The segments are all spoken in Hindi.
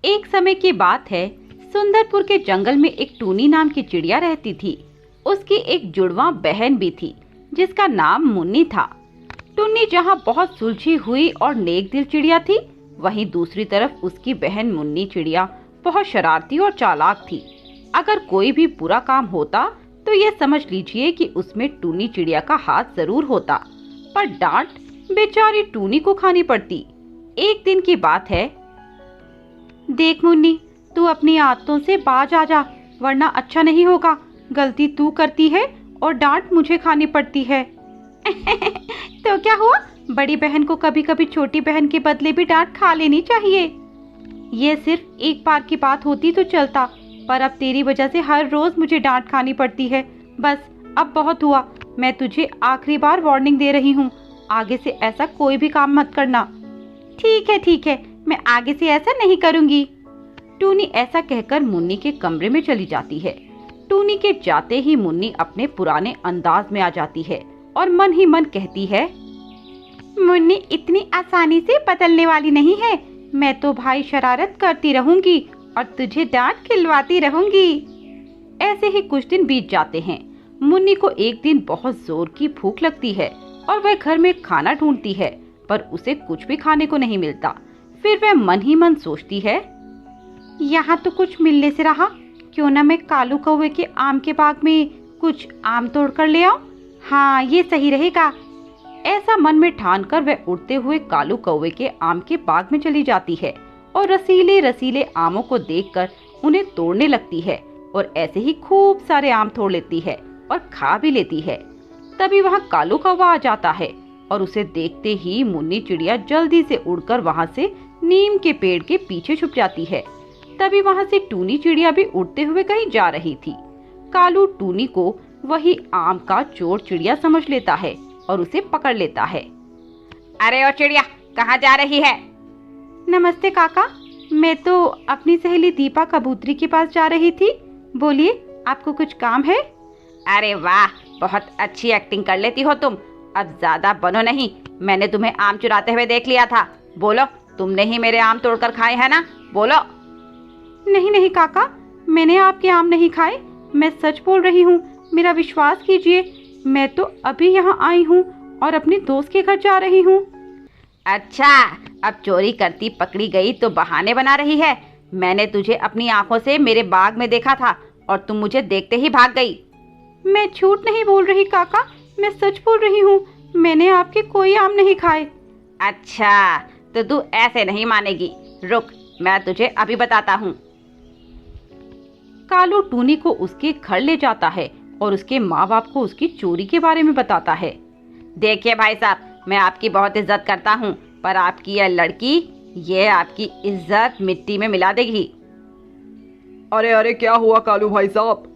एक समय की बात है, सुंदरपुर के जंगल में एक टूनी नाम की चिड़िया रहती थी। उसकी एक जुड़वा बहन भी थी जिसका नाम मुन्नी था। टुन्नी जहाँ बहुत सुलझी हुई और नेक दिल चिड़िया थी, वहीं दूसरी तरफ उसकी बहन मुन्नी चिड़िया बहुत शरारती और चालाक थी। अगर कोई भी बुरा काम होता तो ये समझ लीजिए कि उसमें टूनी चिड़िया का हाथ जरूर होता, पर डांट बेचारी टूनी को खानी पड़ती। एक दिन की बात है। देख मुन्नी, तू अपनी आदतों से बाज आ जा, वरना अच्छा नहीं होगा। गलती तू करती है और डांट मुझे खानी पड़ती है। तो क्या हुआ, बड़ी बहन को कभी कभी छोटी बहन के बदले भी डांट खा लेनी चाहिए। ये सिर्फ एक बार की बात होती तो चलता, पर अब तेरी वजह से हर रोज मुझे डांट खानी पड़ती है। बस अब बहुत हुआ, मैं तुझे आखिरी बार वार्निंग दे रही हूँ, आगे से ऐसा कोई भी काम मत करना। ठीक है, मैं आगे से ऐसा नहीं करूँगी। टूनी ऐसा कहकर मुन्नी के कमरे में चली जाती है। टूनी के जाते ही मुन्नी अपने पुराने अंदाज में आ जाती है और मन ही मन कहती है, मुन्नी इतनी आसानी से बदलने वाली नहीं है। मैं तो भाई शरारत करती रहूंगी और तुझे डांट खिलवाती रहूंगी। ऐसे ही कुछ दिन बीत जाते हैं। मुन्नी को एक दिन बहुत जोर की भूख लगती है और वह घर में खाना ढूंढती है, पर उसे कुछ भी खाने को नहीं मिलता। फिर वह मन ही मन सोचती है, यहाँ तो कुछ मिलने से रहा, क्यों ना मैं कालू कौवे के आम के बाग में कुछ आम तोड़ कर ले आऊं। हाँ, ये सही रहेगा। ऐसा मन में ठान कर वह उड़ते हुए कालू कौवे के आम के बाग में चली जाती है और रसीले रसीले आमों को देखकर उन्हें तोड़ने लगती है और ऐसे ही खूब सारे आम तोड़ लेती है और खा भी लेती है। तभी वहाँ कालू कौवा आ जाता है और उसे देखते ही मुन्नी चिड़िया जल्दी से उड़कर वहाँ से नीम के पेड़ के पीछे छुप जाती है। तभी वहाँ से टूनी चिड़िया भी उड़ते हुए कहीं जा रही थी। कालू टूनी को वही आम का चोर चिड़िया समझ लेता है और उसे पकड़ लेता है। अरे ओ चिड़िया, कहाँ जा रही है? नमस्ते काका, मैं तो अपनी सहेली दीपा कबूतरी के पास जा रही थी। बोलिए, आपको कुछ काम है? अरे वाह, बहुत अच्छी एक्टिंग कर लेती हो तुम। अब ज्यादा बनो नहीं, मैंने तुम्हें आम चुराते हुए देख लिया था। बोलो, तुमने ही मेरे आम तोड़कर खाए हैं ना? बोलो। नहीं काका, मैंने आपके आम नहीं खाए, मैं सच बोल रही हूँ, मेरा विश्वास कीजिए। मैं तो अभी यहाँ आई हूँ और अपनी दोस्त के घर जा रही हूँ। अच्छा, अब चोरी करती पकड़ी गई तो बहाने बना रही है। मैंने तुझे अपनी आंखों से मेरे बाग में देखा था और तुम मुझे देखते ही भाग गई। मैं झूठ नहीं बोल रही काका, मैं सच बोल रही हूँ, मैंने आपके कोई आम नहीं खाए। अच्छा, तो तू ऐसे नहीं मानेगी, रुक, मैं तुझे अभी बताता हूँ। कालू टूनी को उसके घर ले जाता है और उसके माँ बाप को उसकी चोरी के बारे में बताता है। देखिए भाई साहब, मैं आपकी बहुत इज्जत करता हूँ, पर आपकी यह लड़की, ये आपकी इज्जत मिट्टी में मिला देगी। अरे क्या हुआ कालू भाई साहब?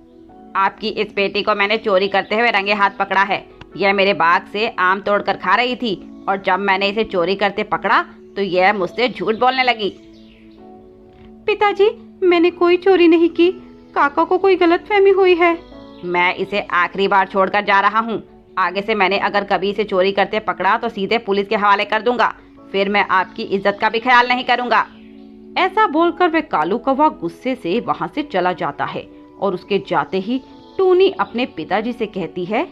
आपकी इस बेटी को मैंने चोरी करते हुए रंगे हाथ पकड़ा है। यह मेरे बाग से आम तोड़कर खा रही थी और जब मैंने इसे चोरी करते पकड़ा तो यह मुझसे झूठ बोलने लगी। पिताजी, मैंने कोई चोरी नहीं की, काका को कोई गलतफहमी हुई है। मैं इसे आखिरी बार छोड़कर जा रहा हूँ। आगे से मैंने अगर कभी इसे चोरी करते पकड़ा तो सीधे पुलिस के हवाले कर दूंगा। फिर मैं आपकी इज्जत का भी ख्याल नहीं करूंगा। ऐसा बोलकर वह कालू कौवा गुस्से से वहां से चला जाता है और उसके जाते ही टूनी अपने पिताजी से कहती है,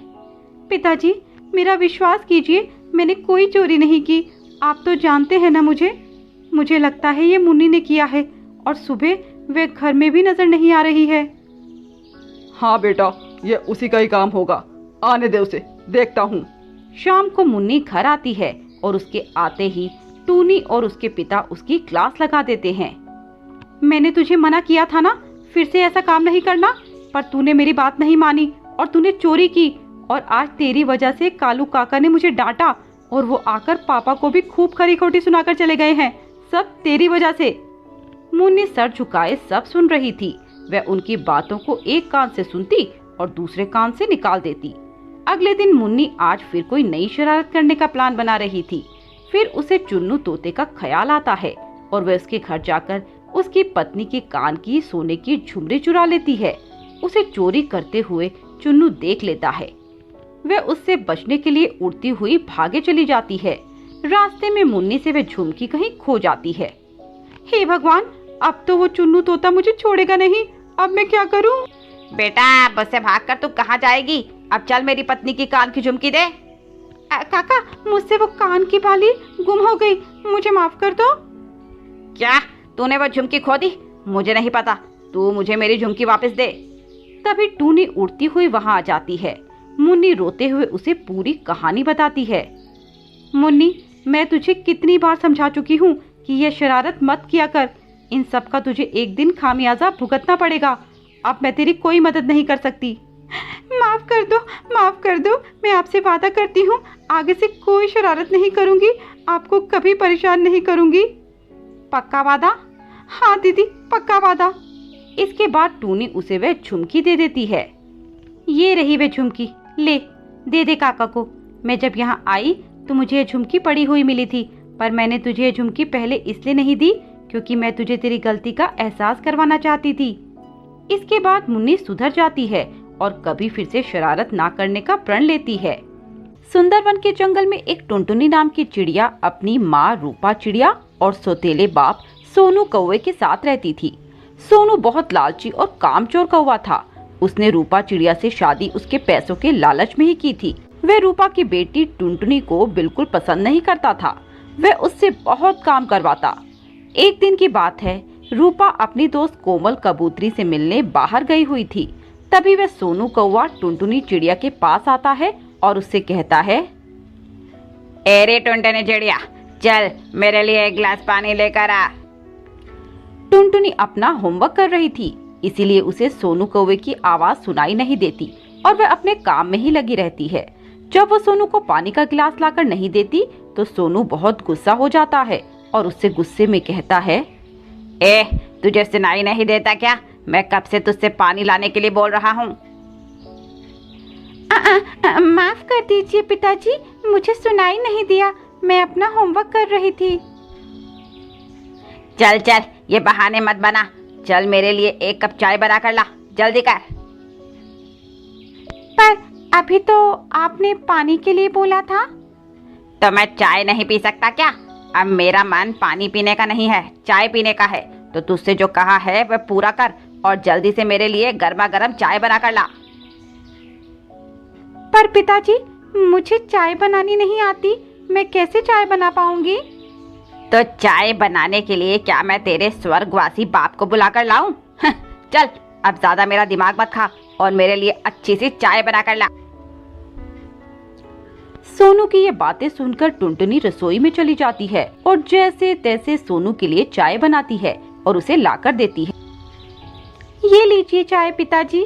पिताजी, मेरा विश्वास कीजिए, मैंने कोई चोरी नहीं की। आप तो जानते हैं ना मुझे लगता है ये मुन्नी ने किया है और सुबह वह घर में भी नजर नहीं आ रही है। हाँ बेटा, ये उसी का ही काम होगा, आने दे उसे, देखता हूँ। शाम को मुन्नी घर आती है और उसके आते ही टूनी और उसके पिता उसकी क्लास लगा देते हैं। मैंने तुझे मना किया था ना, फिर से ऐसा काम नहीं करना, पर तूने मेरी बात नहीं मानी और तूने चोरी की और आज तेरी वजह से कालू काका ने मुझे डांटा और वो आकर पापा को भी खूब खरी खोटी सुनाकर चले गए हैं। सब तेरी वजह से। मुन्नी सर झुकाए सब सुन रही थी। वह उनकी बातों को एक कान से सुनती और दूसरे कान से निकाल देती। अगले दिन मुन्नी आज फिर कोई नई शरारत करने का प्लान बना रही थी। फिर उसे चुन्नू तोते का ख्याल आता है और वह उसके घर जाकर उसकी पत्नी के कान की सोने की झुमरी चुरा लेती है। उसे चोरी करते हुए चुन्नू देख लेता है। वह उससे बचने के लिए उड़ती हुई भागे चली जाती है। रास्ते में मुन्नी से वह झुमकी कहीं खो जाती है। हे भगवान, अब तो वो चुन्नू तोता मुझे छोड़ेगा नहीं। अब मैं क्या करूं? बेटा बस से भागकर तू कहाँ जाएगी? अब चल मेरी पत्नी की कान की झुमकी दे। काका, मुझसे वो कान की बाली गुम हो गई, मुझे माफ कर दो। क्या तूने वो झुमकी खो दी? मुझे नहीं पता, तू मुझे मेरी झुमकी वापस दे। तभी टूनी उड़ती हुई वहां आ जाती है। मुन्नी रोते हुए उसे पूरी कहानी बताती है। मुन्नी, मैं तुझे कितनी बार समझा चुकी हूँ कि यह शरारत मत किया कर। इन सब का तुझे एक दिन खामियाजा भुगतना पड़ेगा। अब मैं तेरी कोई मदद नहीं कर सकती। माफ कर दो, माफ कर दो। मैं आपसे वादा करती हूँ आगे से कोई शरारत नहीं करूँगी, आपको कभी परेशान नहीं करूँगी। पक्का वादा? हाँ दीदी, पक्का वादा। इसके बाद टूनी उसे वह झुमकी दे देती है। ये रही वह झुमकी, ले दे दे काका को। मैं जब यहाँ आई तो मुझे यह झुमकी पड़ी हुई मिली थी, पर मैंने तुझे यह झुमकी पहले इसलिए नहीं दी क्योंकि मैं तुझे तेरी गलती का एहसास करवाना चाहती थी। इसके बाद मुन्नी सुधर जाती है और कभी फिर से शरारत ना करने का प्रण लेती है। सुंदरवन के जंगल में एक टुनटुनी नाम की चिड़िया अपनी माँ रूपा चिड़िया और सौतेले बाप सोनू कौवे के साथ रहती थी। सोनू बहुत लालची और कामचोर कौवा था। उसने रूपा चिड़िया से शादी उसके पैसों के लालच में ही की थी। वह रूपा की बेटी टुनटुनी को बिल्कुल पसंद नहीं करता था। वह उससे बहुत काम करवाता। एक दिन की बात है, रूपा अपनी दोस्त कोमल कबूतरी से मिलने बाहर गई हुई थी। तभी वह सोनू कौवा टुनटुनी चिड़िया के पास आता है और उससे कहता है, अरे टुनटुनी चिड़िया, चल मेरे लिए एक गिलास पानी लेकर आ। टुनटुनी अपना होमवर्क कर रही थी, इसीलिए उसे सोनू कौवे की आवाज सुनाई नहीं देती और वह अपने काम में ही लगी रहती है। जब वो सोनू को पानी का गिलास लाकर नहीं देती तो सोनू बहुत गुस्सा हो जाता है और उससे गुस्से में कहता है, तुझे सुनाई नहीं देता क्या? मैं कब से तुझसे पानी लाने के लिए बोल रहा हूँ। माफ कर दीजिए पिताजी, मुझे सुनाई नहीं दिया, मैं अपना होमवर्क कर रही थी। चल चल, ये बहाने मत बना। चल मेरे लिए एक कप चाय बना कर ला, जल्दी कर। पर अभी तो आपने पानी के लिए बोला था। तो मैं चाय नहीं पी सकता क्या? अब मेरा मन पानी पीने का नहीं है, चाय पीने का है। तो तुझसे जो कहा है वह पूरा कर और जल्दी से मेरे लिए गर्मा गर्म चाय बना कर ला। पर पिताजी, मुझे चाय बनानी नहीं आती, मैं कैसे चाय बना पाऊंगी? तो चाय बनाने के लिए क्या मैं तेरे स्वर्गवासी बाप को बुलाकर लाऊं? चल अब ज्यादा मेरा दिमाग मत खा और मेरे लिए अच्छी सी चाय बना कर ला। सोनू की ये बातें सुनकर टुनटुनी रसोई में चली जाती है और जैसे तैसे सोनू के लिए चाय बनाती है और उसे लाकर देती है। ये लीजिए चाय पिताजी।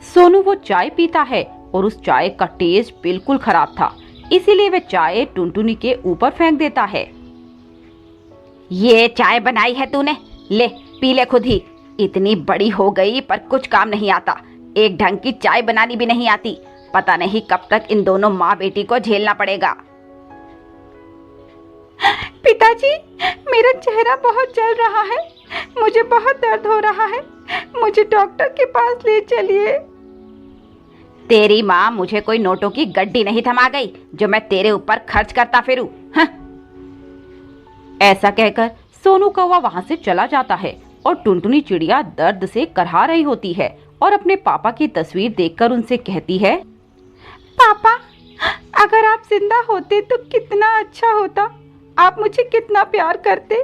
सोनू वो चाय पीता है और उस चाय का टेस्ट बिल्कुल खराब था, इसीलिए वह चाय टुनटुनी के ऊपर फेंक देता है। ये चाय बनाई है तूने, ले पी ले खुद ही। इतनी बड़ी हो गई पर कुछ काम नहीं आता, एक ढंग की चाय बनानी भी नहीं आती। पता नहीं कब तक इन दोनों माँ बेटी को झेलना पड़ेगा। पिताजी, मेरा चेहरा बहुत जल रहा है, मुझे बहुत दर्द हो रहा है, मुझे डॉक्टर के पास ले चलिए। तेरी माँ मुझे कोई नोटों की गड्डी नहीं थमा गई जो मैं तेरे ऊपर खर्च करता फिरूं। ऐसा कहकर सोनू कौवा वहां से चला जाता है और टुनटुनी चिड़िया दर्द से करहा रही होती है और अपने पापा की तस्वीर देखकर उनसे कहती है, पापा, अगर आप जिंदा होते तो कितना अच्छा होता। आप मुझे कितना प्यार करते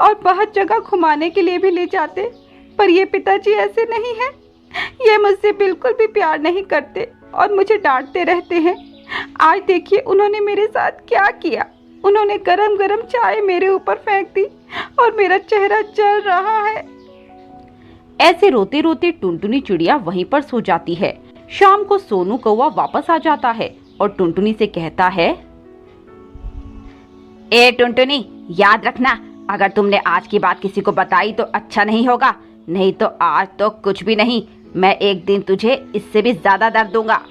और बहुत जगह घुमाने के लिए भी ले जाते, पर ये पिताजी ऐसे नहीं हैं। ये मुझसे बिल्कुल भी प्यार नहीं करते और मुझे डांटते रहते हैं। आज देखिए उन्होंने मेरे साथ क्या किया। उन्होंने गरम गरम चाय मेरे ऊपर फेंक दी और मेरा चेहरा जल रहा है। ऐसे रोते रोते टुनटुनी चिड़िया वहीं पर सो जाती है। शाम को सोनू कौवा वापस आ जाता है और टुनटुनी से कहता है, ए टुनटुनी, याद रखना, अगर तुमने आज की बात किसी को बताई तो अच्छा नहीं होगा, नहीं तो आज तो कुछ भी नहीं, मैं एक दिन तुझे इससे भी ज्यादा दर्द दूंगा।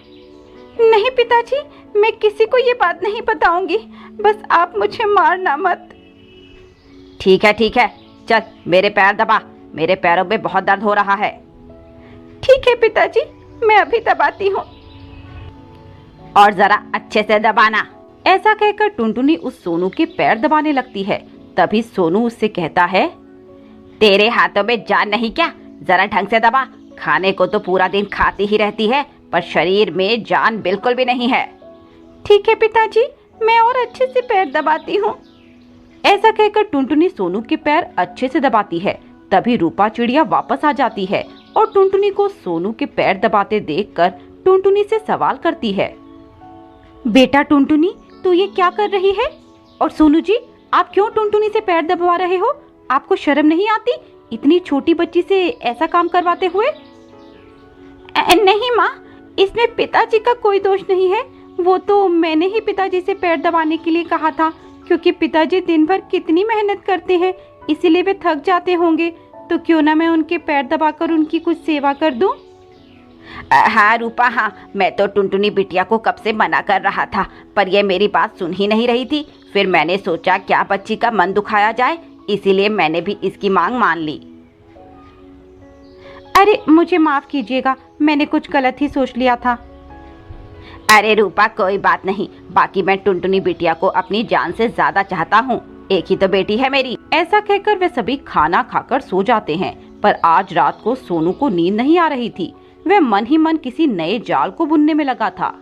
नहीं पिताजी, मैं किसी को ये बात नहीं बताऊंगी, बस आप मुझे मारना मत। ठीक है, चल मेरे पैर दबा, मेरे पैरों में बहुत दर्द हो रहा है। ठीक है पिताजी, मैं अभी दबाती हूँ। और जरा अच्छे से दबाना। ऐसा कहकर टुनटुनी उस सोनू के पैर दबाने लगती है। तभी सोनू उससे कहता है, तेरे हाथों में जान नहीं क्या? जरा ढंग से दबा। खाने को तो पूरा दिन खाती ही रहती है, पर शरीर में जान बिल्कुल भी नहीं है। ठीक है पिताजी, मैं और अच्छे से पैर दबाती हूँ। ऐसा कहकर टुनटुनी सोनू के पैर अच्छे से दबाती है। तभी रूपा चिड़िया वापस आ जाती है और टुनटुनी को सोनू के पैर दबाते देखकर टुनटुनी से सवाल करती है। बेटा टुनटुनी, तू ये क्या कर रही है? और सोनू जी, आप क्यों टुनटुनी से पैर दबा रहे हो? आपको शर्म नहीं आती इतनी छोटी बच्ची से ऐसा काम करवाते हुए? नहीं माँ, इसमें पिताजी का कोई दोष नहीं है। वो तो मैंने ही पिताजी से पैर दबाने के लिए कहा था, क्योंकि पिताजी दिन भर कितनी मेहनत करते हैं, इसीलिए वे थक जाते होंगे। तो क्यों ना मैं उनके पैर दबाकर उनकी कुछ सेवा कर दूं? हाँ रूपा, हाँ, मैं तो टुनटुनी बिटिया को कब से मना कर रहा था, पर यह मेरी बात सुन ही नहीं रही थी। फिर मैंने सोचा क्या बच्ची का मन दुखाया जाए, इसीलिए मैंने भी इसकी मांग मान ली। अरे मुझे माफ कीजिएगा, मैंने कुछ गलत ही सोच लिया था। अरे रूपा, कोई बात नहीं। बाकी मैं टुनटुनी बिटिया को अपनी जान से ज्यादा चाहता हूँ, एक ही तो बेटी है मेरी। ऐसा कहकर वे सभी खाना खाकर सो जाते हैं। पर आज रात को सोनू को नींद नहीं आ रही थी। वह मन ही मन किसी नए जाल को बुनने में लगा था।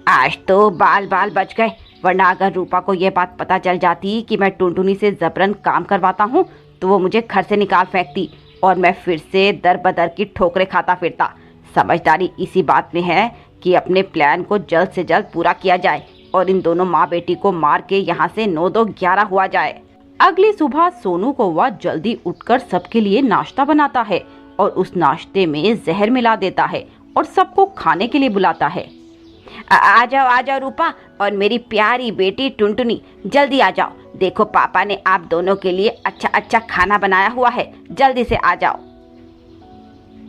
आज तो बाल बाल बच गए, वरना अगर रूपा को यह बात पता चल जाती कि मैं टुनटुनी से जबरन काम करवाता हूँ, तो वो मुझे घर से निकाल फेंकती और मैं फिर से दर बदर की ठोकरें खाता फिरता। समझदारी इसी बात में है कि अपने प्लान को जल्द से जल्द पूरा किया जाए और इन दोनों माँ बेटी को मार के यहाँ से 9-2-11 हुआ जाए। अगली सुबह सोनू कौवा जल्दी उठकर सबके लिए नाश्ता बनाता है और उस नाश्ते में जहर मिला देता है और सबको खाने के लिए बुलाता है। आ जाओ रूपा और मेरी प्यारी बेटी टुनटुनी, जल्दी आ जाओ। देखो पापा ने आप दोनों के लिए अच्छा अच्छा खाना बनाया हुआ है, जल्दी से आ जाओ।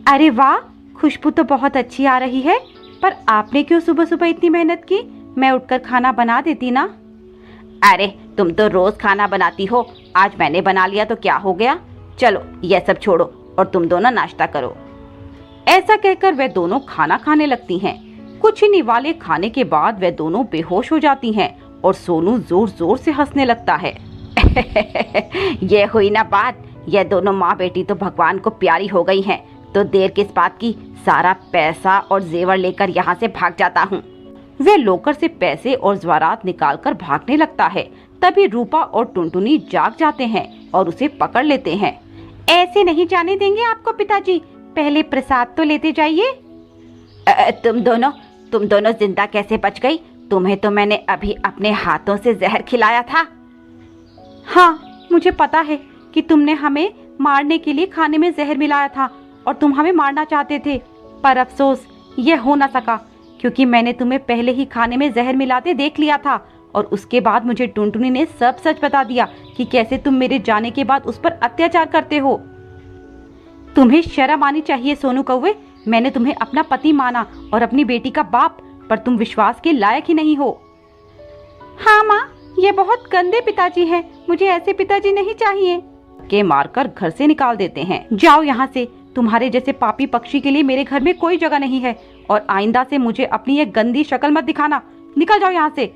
अरे वाह, खुशबू तो बहुत अच्छी आ रही है, पर आपने क्यों सुबह सुबह इतनी मेहनत की? मैं उठकर खाना बना देती ना। अरे तुम तो रोज खाना बनाती हो, आज मैंने बना लिया तो क्या हो गया। चलो यह सब छोड़ो और तुम दोनों नाश्ता करो। ऐसा कहकर वे दोनों खाना खाने लगती हैं। कुछ ही निवाले खाने के बाद वे दोनों बेहोश हो जाती हैं और सोनू जोर जोर से हंसने लगता है। ये हुई ना बात, ये दोनों माँ बेटी तो भगवान को प्यारी हो गई हैं, तो देर किस बात की, सारा पैसा और जेवर लेकर यहाँ से भाग जाता हूँ। वे लोकर से पैसे और ज़वारात निकालकर भागने लगता है। तभी रूपा और टुनटुनी जाग जाते हैं और उसे पकड़ लेते हैं। ऐसे नहीं जाने देंगे आपको पिताजी, पहले प्रसाद तो लेते जाइए। तुम दोनों जिंदा कैसे बच गई? तुम्हें तो मैंने अभी अपने हाथों से जहर खिलाया था। हाँ, मुझे पता है कि तुमने हमें मारने के लिए खाने में जहर मिलाया था और तुम हमें मारना चाहते थे, पर अफसोस ये हो ना सका, क्योंकि मैंने तुम्हें पहले ही खाने में जहर मिलाते देख लिया था और उसके बाद मुझे टुनटुनी ने सब सच बता दिया कि कैसे तुम मेरे जाने के बाद उस पर अत्याचार करते हो। तुम्हें शर्म आनी चाहिए सोनू कौवे, मैंने तुम्हें अपना पति माना और अपनी बेटी का बाप, पर तुम विश्वास के लायक ही नहीं हो। हाँ माँ, ये बहुत गंदे पिताजी हैं, मुझे ऐसे पिताजी नहीं चाहिए। के मारकर घर से निकाल देते हैं। जाओ यहाँ से, तुम्हारे जैसे पापी पक्षी के लिए मेरे घर में कोई जगह नहीं है और आइंदा से मुझे अपनी ये गंदी शक्ल मत दिखाना। निकल जाओ यहाँ से।